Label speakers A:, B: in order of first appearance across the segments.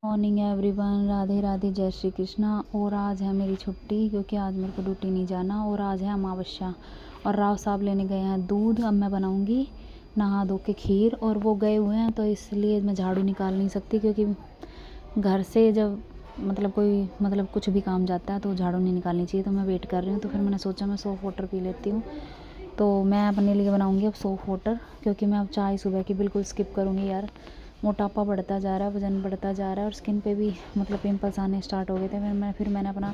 A: Morning everyone, Radhe Radhe, जय श्री कृष्णा। और आज है मेरी छुट्टी क्योंकि आज मेरे को ड्यूटी नहीं जाना और आज है अमावस्या। और राव साहब लेने गए हैं दूध। अब मैं बनाऊंगी नहा धो के खीर और वो गए हुए हैं तो इसलिए मैं झाड़ू निकाल नहीं सकती क्योंकि घर से जब कोई कुछ भी काम जाता है तो झाड़ू नहीं निकालनी चाहिए। तो मैं वेट कर रही हूँ। तो फिर मैंने सोचा मैं सॉफ्ट वाटर पी लेती हूँ। तो मैं अपने लिए बनाऊँगी अब सॉफ्ट वाटर क्योंकि मैं अब चाय सुबह की बिल्कुल स्किप करूँगी यार। मोटापा बढ़ता जा रहा है, वज़न बढ़ता जा रहा है और स्किन पे भी पिंपल्स आने स्टार्ट हो गए थे। फिर मैंने अपना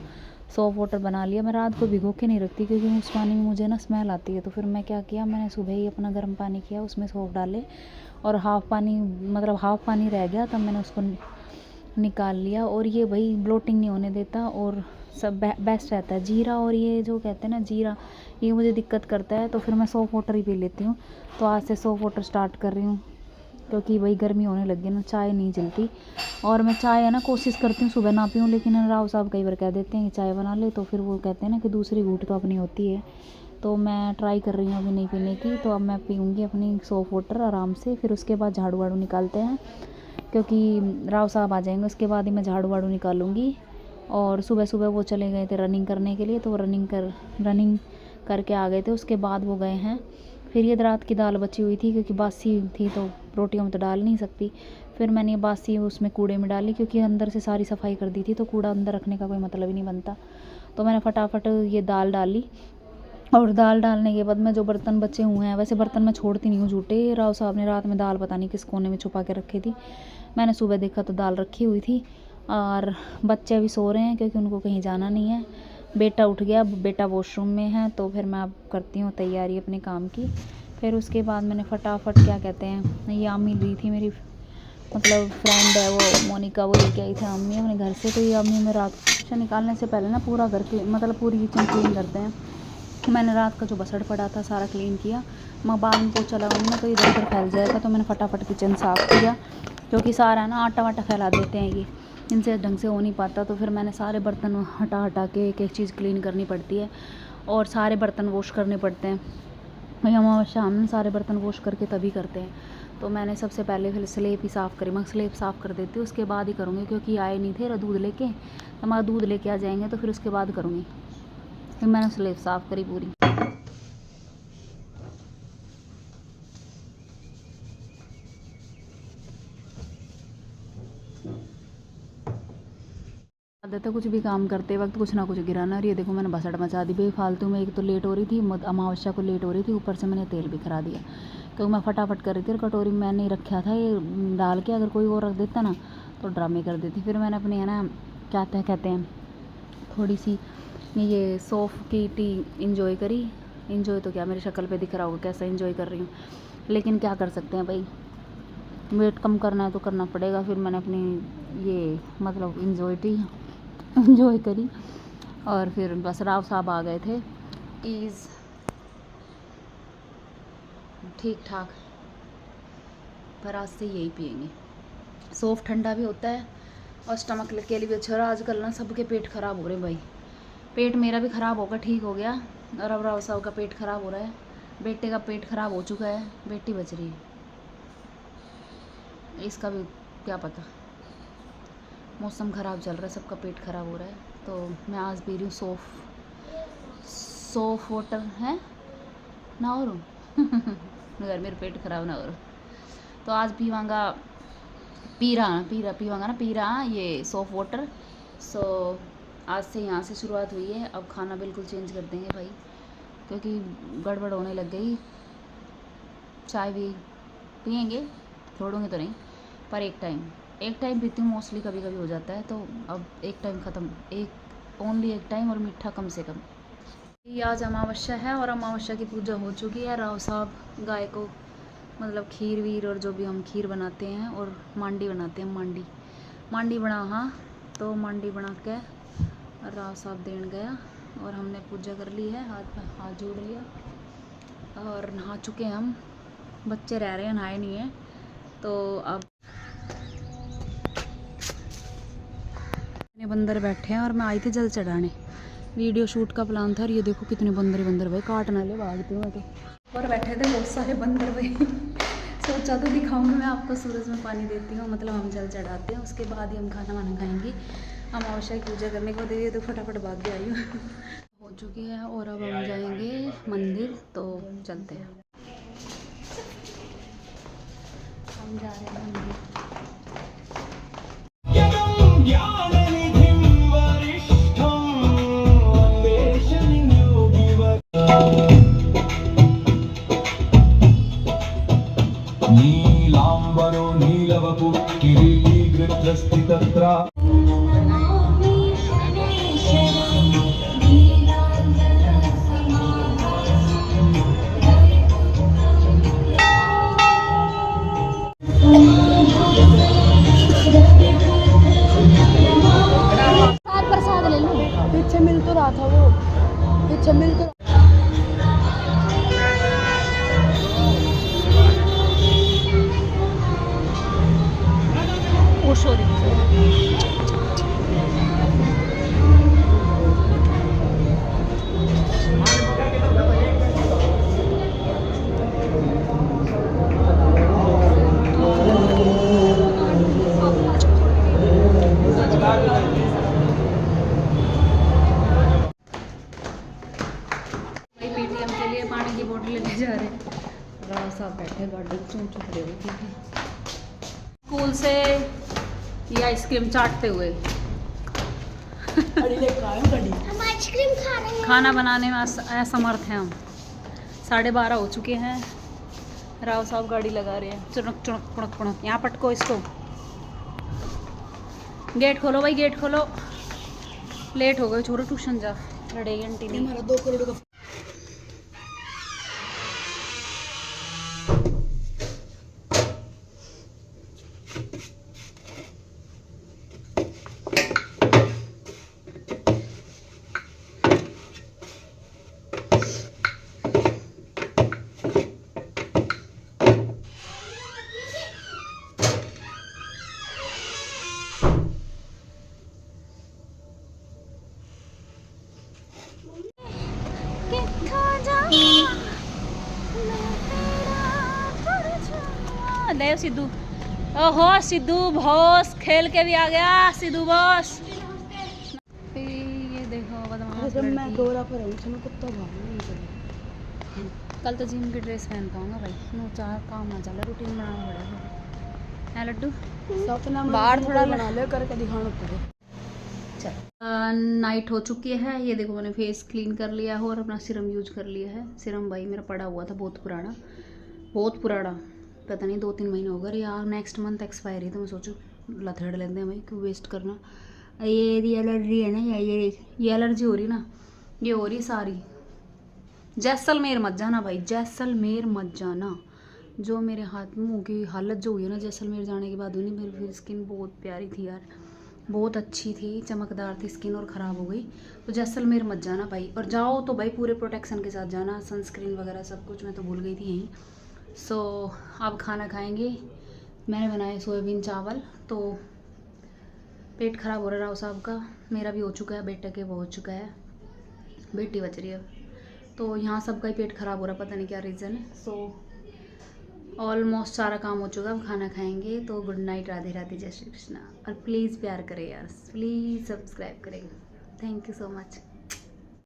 A: सॉफ्ट वाटर बना लिया। मैं रात को भिगो के नहीं रखती क्योंकि उस पानी में मुझे ना स्मेल आती है। तो फिर मैं क्या किया, मैंने सुबह ही अपना गर्म पानी किया, उसमें सौंफ डाले और हाफ़ पानी रह गया तब मैंने उसको निकाल लिया। और ये भाई ब्लोटिंग नहीं होने देता और सब बेस्ट रहता है। जीरा और ये जो कहते हैं ना जीरा, ये मुझे दिक्कत करता है। तो फिर मैं सॉफ्ट वाटर ही पी लेती हूँ। तो आज से सॉफ्ट वाटर स्टार्ट कर रही हूँ क्योंकि भाई गर्मी होने लगी है ना, चाय नहीं जलती। और मैं चाय है ना कोशिश करती हूँ सुबह ना पीऊँ, लेकिन राव साहब कई बार कह देते हैं कि चाय बना ले। तो फिर वो कहते हैं ना कि दूसरी घूंट तो अपनी होती है। तो मैं ट्राई कर रही हूँ अभी नहीं पीने की। तो अब मैं पीऊँगी अपनी सॉफ्ट वाटर आराम से। फिर उसके बाद झाड़ू वाड़ू निकालते हैं क्योंकि राव साहब आ जाएंगे, उसके बाद ही मैं झाड़ू वाड़ू निकालूँगी। और सुबह सुबह वो चले गए थे रनिंग करने के लिए, तो वो रनिंग करके आ गए थे। उसके बाद वो गए हैं। फिर ये रात की दाल बची हुई थी क्योंकि बासी थी तो रोटियों में तो डाल नहीं सकती। फिर मैंने ये बासी उसमें कूड़े में डाली क्योंकि अंदर से सारी सफाई कर दी थी तो कूड़ा अंदर रखने का कोई मतलब ही नहीं बनता। तो मैंने फटाफट ये दाल डाली। और दाल डालने के बाद में जो बर्तन बचे हुए हैं, वैसे बर्तन मैं छोड़ती नहीं हूँ झूठे। राव साहब ने रात में दाल पता नहीं किस कोने में छुपा के रखी थी। मैंने सुबह देखा तो दाल रखी हुई थी। और बच्चे अभी सो रहे हैं क्योंकि उनको कहीं जाना नहीं है। बेटा उठ गया, बेटा वॉशरूम में है। तो फिर मैं अब करती हूँ तैयारी अपने काम की। फिर उसके बाद मैंने फटाफट क्या कहते हैं, ये अम्मी ली थी मेरी फ्रेंड है वो मोनिका, वो लेके आई थी अम्मी अपने घर से। तो ये अम्मी में रात से निकालने से पहले ना पूरा घर पूरी किचन क्लीन करते हैं। मैंने रात का जो बसड़ पड़ा था सारा क्लीन किया। मैं बाद में पोछा लगाऊंगी ना तो इधर उधर फैल जाएगा। तो मैंने फटाफट किचन साफ़ किया क्योंकि सारा ना आटा वाटा फैला देते हैं ये, इनसे ढंग से हो नहीं पाता। तो फिर मैंने सारे बर्तन हटा के एक एक चीज़ क्लीन करनी पड़ती है और सारे बर्तन वॉश करने पड़ते हैं। भाई अमावस्या हम सारे बर्तन वॉश करके तभी करते हैं। तो मैंने सबसे पहले फिर स्लेब ही साफ़ करी। मैं स्लेब साफ़ कर देती हूँ, उसके बाद ही करूँगी क्योंकि आए नहीं थे दूध लेके। हमारा दूध लेके आ जाएंगे तो फिर उसके बाद करूँगी। फिर मैंने स्लेब साफ़ करी पूरी। आदत है कुछ भी काम करते वक्त कुछ ना कुछ गिराना। और ये देखो मैंने बसड़ मचा दी बेफालतू में। एक तो लेट हो रही थी, अमावस्या को लेट हो रही थी, ऊपर से मैंने तेल भी खरा दिया क्योंकि मैं फटाफट कर रही थी। और कटोरी में मैंने रखा था ये डाल के, अगर कोई और रख देता ना तो ड्रामे कर देती। फिर मैंने अपनी है ना क्या कहते हैं थोड़ी सी ये सौंफ की टी इंजॉय करी। इंजॉय तो क्या, मेरी शक्ल पे दिख रहा होगा कैसा इंजॉय कर रही हूँ, लेकिन क्या कर सकते हैं भाई, वेट कम करना है तो करना पड़ेगा। फिर मैंने अपनी ये इंजॉय करी। और फिर बस राव साहब आ गए थे ईज़ ठीक ठाक। पर आज से यही पियेंगे। सॉफ्ट ठंडा भी होता है और स्टमक के लिए भी अच्छा। और आजकल ना सबके पेट ख़राब हो रहे भाई। पेट मेरा भी ख़राब होगा, ठीक हो गया। और अब राव साहब का पेट ख़राब हो रहा है। बेटे का पेट ख़राब हो चुका है, बेटी बच रही है, इसका भी क्या पता। मौसम ख़राब चल रहा है, सबका पेट ख़राब हो रहा है। तो मैं आज पी रही हूँ सॉफ्ट वाटर है ना और मगर मेरे पेट ख़राब ना और। तो आज पीवांगा ये सॉफ्ट वाटर। सो आज से यहाँ से शुरुआत हुई है। अब खाना बिल्कुल चेंज कर देंगे भाई क्योंकि गड़बड़ होने लग गई। चाय भी पियेंगे, छोड़ूंगे तो नहीं, पर एक टाइम पीती हूँ मोस्टली, कभी कभी हो जाता है। तो अब एक टाइम ख़त्म, ओनली एक टाइम, और मीठा कम से कम। ये आज अमावस्या है और अमावस्या की पूजा हो चुकी है। राव साहब गाय को खीर वीर और जो भी हम खीर बनाते हैं और मांडी बनाते हैं, मांडी बना। हाँ, तो मांडी बना के राव साहब देन गया और हमने पूजा कर ली है, हाथ जोड़ लिया और नहा चुके हैं हम। बच्चे रह रहे हैं, नहाए नहीं है। तो अब बंदर बैठे हैं और मैं आई थी जल चढ़ाने, वीडियो शूट का प्लान था। और ये देखो कितने बंदर भाई, काट ना ले, भागते हुए तो। और बैठे थे बहुत सारे बंदर भाई, सोचा तो दिखाऊंगी मैं आपको, सूरज में पानी देती हूँ, मतलब हम जल चढ़ाते हैं, उसके बाद ही हम खाना वाना खाएंगे। अमावस्या की पूजा करने के बाद ये तो फटाफट भाग के आई हूँ। हो चुकी है और अब हम जाएंगे मंदिर, तो चलते हैं। हम जा रहे हैं मंदिर।
B: नीलांबरो नीलवपु किरीटीकृतस्थितत्रा
A: प्रसाद ले लो,
C: पीछे मिल तो रहा था वो, पीछे मिल तो
A: ओ सॉरी। पेटीएम के लिए पानी की बोतल लेके जा रहे हैं। राव साहब बैठे गाड़ी चुप रहे हुए थे स्कूल से ये आइसक्रीम चाटते हुए।
C: हम आइसक्रीम खा रहे हैं।
A: खाना बनाने में असमर्थ हैं हम। 12:30 हो चुके हैं। राव साहब गाड़ी लगा रहे हैं, चुनक चुनक पुणक पुणक। यहाँ पटको इसको, गेट खोलो भाई, गेट खोलो। लेट हो गए, छोरो ट्यूशन जा, लड़ेगी आंटी नहीं।
C: हमारा 2 करोड़ का
A: ले सिद्धू, ओहो सिद्धू बॉस खेल के भी आ गया। सिद्धू बॉस ये देखो बदमाश
C: जब मैं
A: लड़की।
C: गोरा पर हूं तो मैं कुत्ता भागूंगा।
A: कल तो जिम की ड्रेस पहन पाऊंगा भाई, नो चार काम ना चला, रूटीन बनाना पड़ेगा। है लड्डू,
C: सपना
A: बाहर थोड़ा
C: बना ले करके दिखाना पड़ेगा।
A: नाइट हो चुकी है। ये देखो मैंने फेस क्लीन कर लिया है और अपना सीरम यूज कर लिया है। सीरम भाई मेरा पड़ा हुआ था बहुत पुराना, बहुत पुराना, पता नहीं 2-3 महीने हो गए यार। नेक्स्ट मंथ एक्सपायरी, तो मैं सोचूं लथेड़ लेते हैं भाई, क्यों वेस्ट करना। ये एलर्जी है ना, ये एलर्जी हो रही ना, ये हो रही सारी। जैसलमेर मत जाना भाई, जैसलमेर मत जाना। जो मेरे हाथ मुँह की हालत जो हुई है ना जैसलमेर जाने के बाद हुई, मेरी स्किन बहुत प्यारी थी यार, बहुत अच्छी थी, चमकदार थी स्किन, और ख़राब हो गई। तो जैसलमेर मत जाना भाई, और जाओ तो भाई पूरे प्रोटेक्शन के साथ जाना, सनस्क्रीन वगैरह सब कुछ। मैं तो भूल गई थी यहीं। सो अब खाना खाएंगे। मैंने बनाए सोयाबीन चावल। तो पेट ख़राब हो रहा है राव साहब का, मेरा भी हो चुका है, बेटे के वो हो चुका है, बेटी बच रही है। तो यहाँ सबका ही पेट ख़राब हो रहा है, पता नहीं क्या रीज़न है। सो ऑलमोस्ट सारा काम हो चुका है, अब खाना खाएंगे। तो गुड नाइट, राधे राधे, जय श्री कृष्णा। और प्लीज़ प्यार करें यार, प्लीज़ सब्सक्राइब करें। Thank you so much.